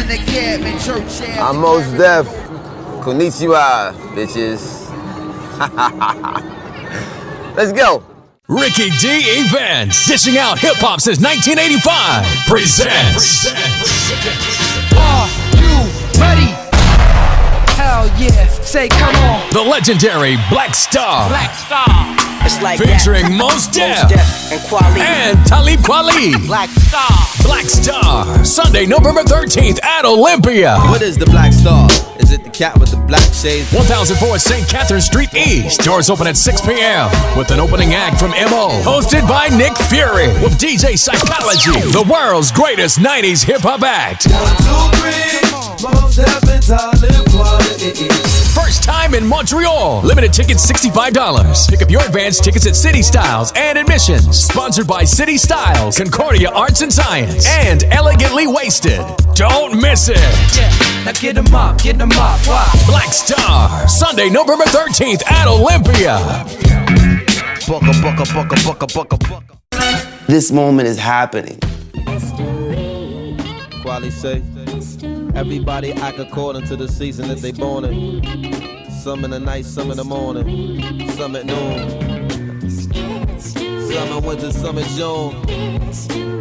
in the cab in church. I'm Mos Def. Konnichiwa, bitches. Let's go. Ricky D Events, dishing out hip-hop since 1985, presents. Are you ready? Hell yeah, say come on. The legendary Black Star. Black Star. It's like Featuring Mos Def and Kweli. and Talib Kweli. Black Star. Black Star, Sunday, November 13th at Olympia. What is the Black Star? Is it the cat with the black shades? 1004 St. Catherine Street East. Doors open at 6 p.m. with an opening act from M.O. Hosted by Nick Fury with DJ Psychology, the world's greatest 90s hip-hop act. 1, 2, 3, Mos Def and Talib Kweli. First time in Montreal. Limited tickets $65. Pick up your advance tickets at City Styles and admissions. Sponsored by City Styles, Concordia Arts and Science, and Elegantly Wasted. Don't miss it. Yeah, now get them up, wow. Black Star, Sunday, November 13th at Olympia. Bucka. This moment is happening. Kweli say, everybody act according to the season that they born in. Some in the night, some in the morning, some at noon. Some in winter, some in June.